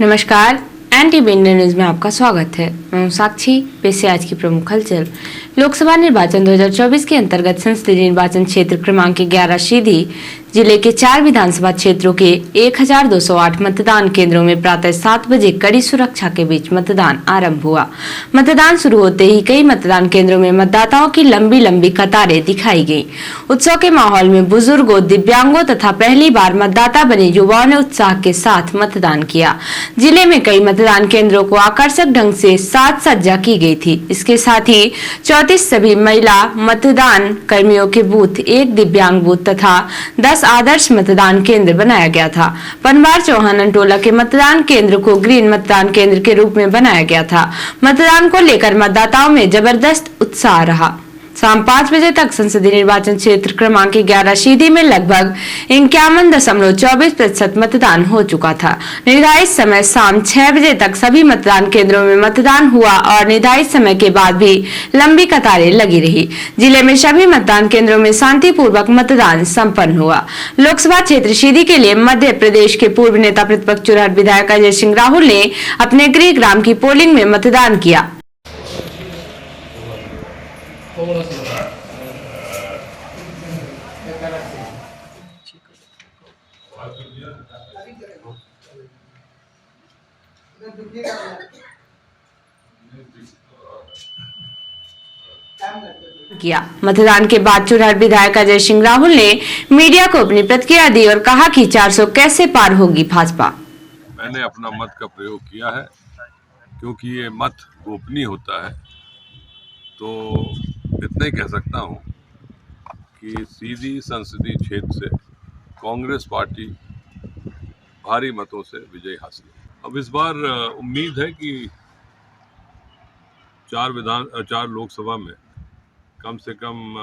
नमस्कार, NTV India news में आपका स्वागत है। मैं हूं साक्षी। पेश है आज की प्रमुख हलचल। लोकसभा निर्वाचन 2024 के अंतर्गत संसदीय निर्वाचन क्षेत्र क्रमांक 11 सीधी जिले के 4 विधानसभा क्षेत्रों के 1208 मतदान केंद्रों में प्रातः 7 बजे कड़ी सुरक्षा के बीच मतदान आरंभ हुआ। मतदान शुरू होते ही कई मतदान केंद्रों में मतदाताओं की लंबी लंबी कतारें दिखाई गईं। उत्सव के माहौल में बुजुर्गों, दिव्यांगों तथा पहली बार मतदाता बने युवाओं ने उत्साह के साथ मतदान किया। जिले में कई मतदान केंद्रों को आकर्षक ढंग से साज सज्जा की गई थी। इसके साथ ही 34 सभी महिला मतदान कर्मियों के बूथ, 1 दिव्यांग बूथ तथा 10 आदर्श मतदान केंद्र बनाया गया था। पनवार चौहान अंटोला के मतदान केंद्र को ग्रीन मतदान केंद्र के रूप में बनाया गया था। मतदान को लेकर मतदाताओं में जबरदस्त उत्साह रहा। शाम 5 बजे तक संसदीय निर्वाचन क्षेत्र क्रमांक 11 सीधी में लगभग 51.24% मतदान हो चुका था। निर्धारित समय शाम 6 बजे तक सभी मतदान केंद्रों में मतदान हुआ और निर्धारित समय के बाद भी लंबी कतारें लगी रही। जिले में सभी मतदान केंद्रों में शांतिपूर्वक मतदान संपन्न हुआ। लोकसभा क्षेत्र सीधी के लिए मध्य प्रदेश के पूर्व नेता प्रतिपक्ष चुरहट विधायक अजय सिंह राहुल ने अपने गृह ग्राम की पोलिंग में मतदान किया। मतदान के बाद चुरहट विधायक अजय सिंह राहुल ने मीडिया को अपनी प्रतिक्रिया दी और कहा कि 400 कैसे पार होगी भाजपा। मैंने अपना मत का प्रयोग किया है क्योंकि ये मत गोपनीय होता है। तो इतना ही कह सकता हूँ कि सीधी संसदीय क्षेत्र से कांग्रेस पार्टी भारी मतों से विजय हासिल। अब इस बार उम्मीद है कि 4 लोकसभा में कम से कम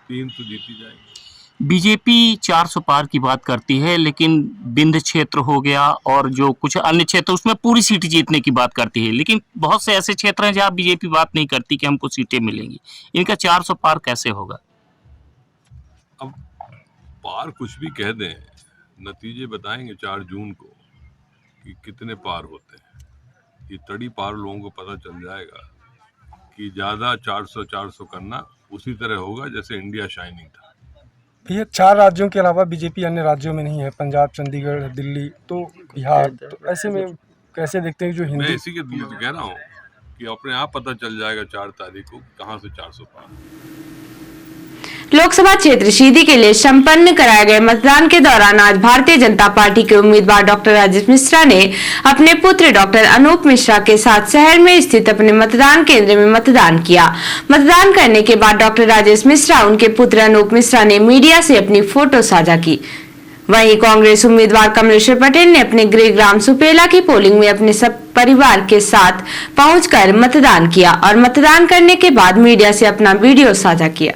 3 तो जीती जाएंगे। बीजेपी 400 पार की बात करती है, लेकिन विंध्य क्षेत्र हो गया और जो कुछ अन्य क्षेत्र उसमें पूरी सीट जीतने की बात करती है। लेकिन बहुत से ऐसे क्षेत्र हैं जहां बीजेपी बात नहीं करती कि हमको सीटें मिलेंगी। इनका 400 पार कैसे होगा? अब पार कुछ भी कह दें, नतीजे बताएंगे 4 जून को कि कितने पार होते हैं। ये तड़ी पार लोगों को पता चल जाएगा कि ज़्यादा 400 करना उसी तरह होगा जैसे इंडिया शाइनिंग था। भैया 4 राज्यों के अलावा बीजेपी अन्य राज्यों में नहीं है, पंजाब, चंडीगढ़, दिल्ली, तो बिहार, तो ऐसे में कैसे देखते हैं जो हिंदी? मैं इसी के लिए तो कह रहा हूँ कि अपने आप पता चल जाएगा 4 तारीख को कहाँ से 400 पार। लोकसभा क्षेत्र सीधी के लिए संपन्न कराए गए मतदान के दौरान आज भारतीय जनता पार्टी के उम्मीदवार डॉक्टर राजेश मिश्रा ने अपने पुत्र डॉक्टर अनूप मिश्रा के साथ शहर में स्थित अपने मतदान केंद्र में मतदान किया। मतदान करने के बाद डॉक्टर राजेश मिश्रा उनके पुत्र अनूप मिश्रा ने मीडिया से अपनी फोटो साझा की। वहीं कांग्रेस उम्मीदवार कमलेश्वर पटेल ने अपने गृह ग्राम सुपेला की पोलिंग में अपने सब परिवार के साथ पहुंचकर मतदान किया और मतदान करने के बाद मीडिया से अपना वीडियो साझा किया।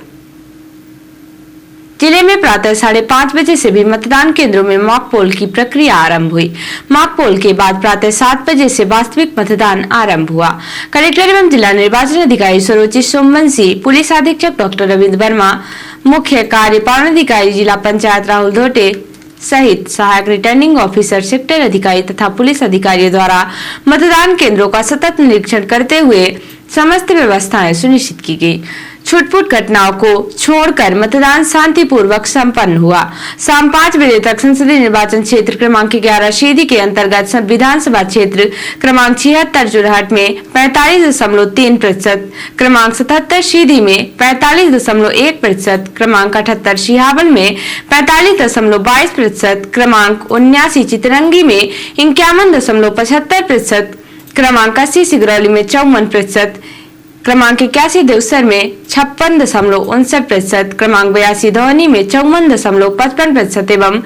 जिले में प्रातः 5:30 बजे से भी मतदान केंद्रों में मॉक पोल की प्रक्रिया आरंभ हुई। मॉक पोल के बाद प्रातः 7 बजे से वास्तविक मतदान आरंभ हुआ। कलेक्टर एवं जिला निर्वाचन अधिकारी सरोची सोमवंशी, पुलिस अधीक्षक डॉक्टर रविंद्र वर्मा, मुख्य कार्यपालन अधिकारी जिला पंचायत राहुल धोटे सहित सहायक रिटर्निंग ऑफिसर, सेक्टर अधिकारी तथा पुलिस अधिकारियों द्वारा मतदान केंद्रों का सतत निरीक्षण करते हुए समस्त व्यवस्थाएं सुनिश्चित की गई। छुटपुट घटनाओं को छोड़कर मतदान शांतिपूर्वक संपन्न हुआ। शाम 5 बजे तक संसदीय निर्वाचन क्षेत्र क्रमांक 11 सीधी के अंतर्गत विधानसभा क्षेत्र क्रमांक 76 चुरहट में 45.3%, क्रमांक 77 सीधी में 45.1%, क्रमांक 78 सिहावल में 45.22%, क्रमांक 79 चितरंगी में 51.75%, क्रमांक 80 सिगरौली में 54%, क्रमांक 81 देवसर में 56.59%, क्रमांक 82 धौनी में 54.55% एवं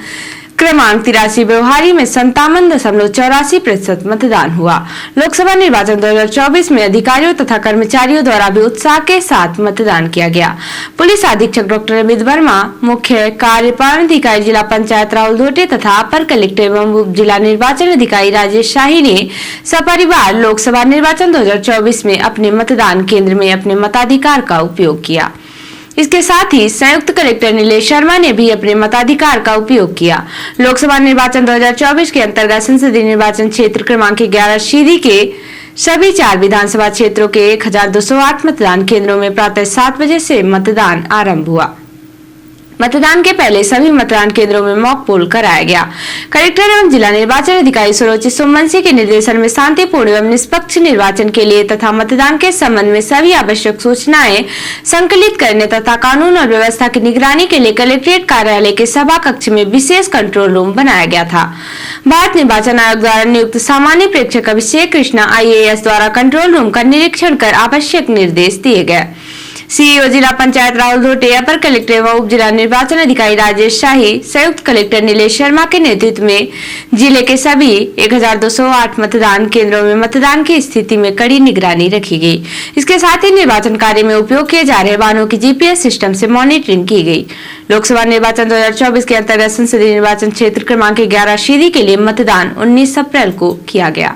क्रमांक 83 व्यवहारी में 57.84% मतदान हुआ। लोकसभा निर्वाचन 2024 में अधिकारियों तथा कर्मचारियों द्वारा भी उत्साह के साथ मतदान किया गया। पुलिस अधीक्षक डॉक्टर रविंद्र वर्मा, मुख्य कार्यपालन अधिकारी जिला पंचायत राहुल धोटे तथा अपर कलेक्टर एवं जिला निर्वाचन अधिकारी राजेश शाही ने सपरिवार लोकसभा निर्वाचन 2024 में अपने मतदान केंद्र में अपने मताधिकार का उपयोग किया। इसके साथ ही संयुक्त कलेक्टर नीलेश शर्मा ने भी अपने मताधिकार का उपयोग किया। लोकसभा निर्वाचन 2024 के अंतर्गत संसदीय निर्वाचन क्षेत्र क्रमांक 11 सीधी के सभी 4 विधानसभा क्षेत्रों के 1208 मतदान केंद्रों में प्रातः 7 बजे से मतदान आरंभ हुआ। मतदान के पहले सभी मतदान केंद्रों में मॉक पोल कराया गया। कलेक्टर एवं जिला निर्वाचन अधिकारी सुरुचि सोमवंशी के निर्देशन में शांतिपूर्ण एवं निष्पक्ष निर्वाचन के लिए तथा मतदान के संबंध में सभी आवश्यक सूचनाएं संकलित करने तथा कानून और व्यवस्था की निगरानी के लिए कलेक्ट्रेट कार्यालय के सभा कक्ष में विशेष कंट्रोल रूम बनाया गया था। भारत निर्वाचन आयोग द्वारा नियुक्त सामान्य प्रेक्षक अभिषेक कृष्णा IAS द्वारा कंट्रोल रूम का निरीक्षण कर आवश्यक निर्देश दिए गए। सीईओ जिला पंचायत राहुल धोटे, अपर कलेक्टर एवं उप जिला निर्वाचन अधिकारी राजेश शाही, संयुक्त कलेक्टर नीलेश शर्मा के नेतृत्व में जिले के सभी 1208 मतदान केंद्रों में मतदान की स्थिति में कड़ी निगरानी रखी गई। इसके साथ ही निर्वाचन कार्य में उपयोग किए जा रहे वाहनों की GPS सिस्टम से मॉनिटरिंग की गई। लोकसभा निर्वाचन 2024 के अंतर्गत संसदीय निर्वाचन क्षेत्र क्रमांक 11 सीधी के लिए मतदान 19 अप्रैल को किया गया,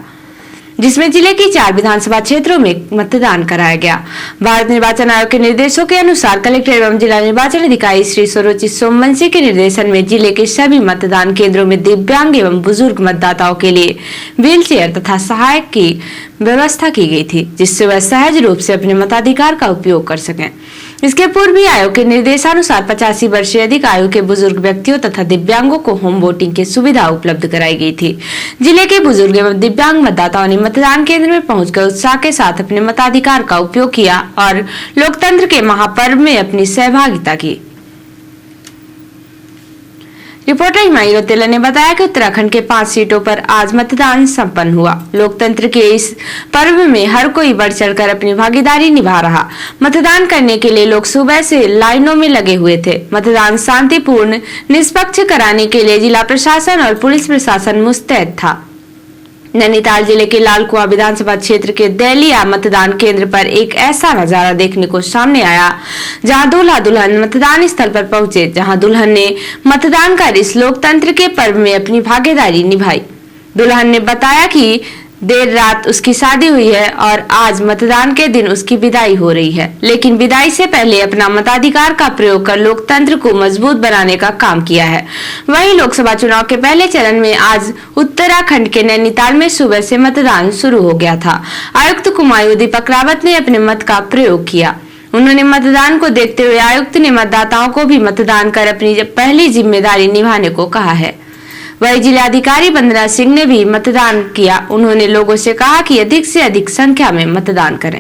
जिसमें जिले की 4 विधानसभा क्षेत्रों में मतदान कराया गया। भारत निर्वाचन आयोग के निर्देशों के अनुसार कलेक्टर एवं जिला निर्वाचन अधिकारी श्री सुरुचि सोमवंशी के निर्देशन में जिले के सभी मतदान केंद्रों में दिव्यांग एवं बुजुर्ग मतदाताओं के लिए व्हील चेयर तथा सहायक की व्यवस्था की गई थी, जिससे वह सहज रूप से अपने मताधिकार का उपयोग कर सकें। इसके पूर्व भी आयोग के निर्देशानुसार 85 वर्ष से अधिक आयु के बुजुर्ग व्यक्तियों तथा दिव्यांगों को होम वोटिंग की सुविधा उपलब्ध कराई गई थी। जिले के बुजुर्ग एवं दिव्यांग मतदाताओं ने मतदान केंद्र में पहुंचकर उत्साह के साथ अपने मताधिकार का उपयोग किया और लोकतंत्र के महापर्व में अपनी सहभागिता की। रिपोर्टर हिमायत रतेला ने बताया कि उत्तराखंड के 5 सीटों पर आज मतदान संपन्न हुआ। लोकतंत्र के इस पर्व में हर कोई बढ़ चढ़कर अपनी भागीदारी निभा रहा। मतदान करने के लिए लोग सुबह से लाइनों में लगे हुए थे। मतदान शांतिपूर्ण निष्पक्ष कराने के लिए जिला प्रशासन और पुलिस प्रशासन मुस्तैद था। नैनीताल जिले के लालकुआं विधानसभा क्षेत्र के देलिया मतदान केंद्र पर एक ऐसा नजारा देखने को सामने आया, जहां दूल्हा दुल्हन मतदान स्थल पर पहुंचे, जहां दुल्हन ने मतदान कर इस लोकतंत्र के पर्व में अपनी भागीदारी निभाई। दुल्हन ने बताया कि देर रात उसकी शादी हुई है और आज मतदान के दिन उसकी विदाई हो रही है, लेकिन विदाई से पहले अपना मताधिकार का प्रयोग कर लोकतंत्र को मजबूत बनाने का काम किया है। वहीं लोकसभा चुनाव के पहले चरण में आज उत्तराखंड के नैनीताल में सुबह से मतदान शुरू हो गया था। आयुक्त कुमायूं दीपक रावत ने अपने मत का प्रयोग किया। उन्होंने मतदान को देखते हुए आयुक्त ने मतदाताओं को भी मतदान कर अपनी पहली जिम्मेदारी निभाने को कहा है। वही जिलाधिकारी वंदना सिंह ने भी मतदान किया। उन्होंने लोगों से कहा कि अधिक से अधिक संख्या में मतदान करें।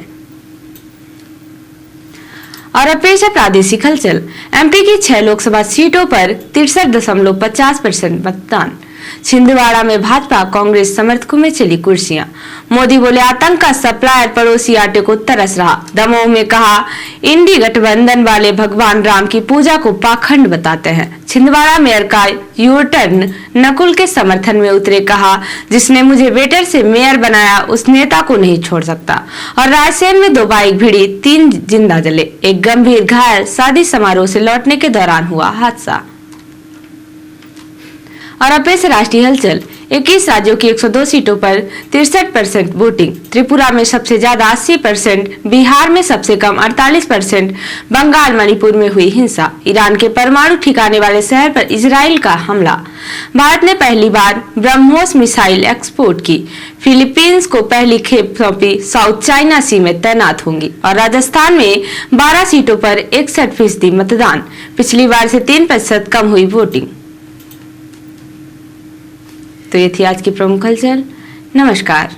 और अब पेश है प्रादेशिक हलचल। MP की 6 लोकसभा सीटों पर 63.50% मतदान। छिंदवाड़ा में भाजपा कांग्रेस समर्थकों में चली कुर्सियां। मोदी बोले आतंक का सप्लायर पड़ोसी आटे को तरस रहा। दमोह में कहा इंडी गठबंधन वाले भगवान राम की पूजा को पाखंड बताते हैं। छिंदवाड़ा मेयर का यूटर्न नकुल के समर्थन में उतरे, कहा जिसने मुझे वेटर से मेयर बनाया उस नेता को नहीं छोड़ सकता। और रायसेन में 2 बाइक भिड़ी, 3 जिंदा जले, एक गंभीर घायल। शादी समारोह से लौटने के दौरान हुआ हादसा। और अब पेश राष्ट्रीय हलचल। 21 राज्यों की 102 सीटों पर 63% वोटिंग। त्रिपुरा में सबसे ज्यादा 80%, बिहार में सबसे कम 48%, बंगाल मणिपुर में हुई हिंसा। ईरान के परमाणु ठिकाने वाले शहर पर इजराइल का हमला। भारत ने पहली बार ब्रह्मोस मिसाइल एक्सपोर्ट की। फिलीपींस को पहली खेप सौंपी, साउथ चाइना सी में तैनात होंगी। और राजस्थान में 12 सीटों पर 61% मतदान। पिछली बार से 3% कम हुई वोटिंग। तो ये थी आज की प्रमुख हलचल। नमस्कार।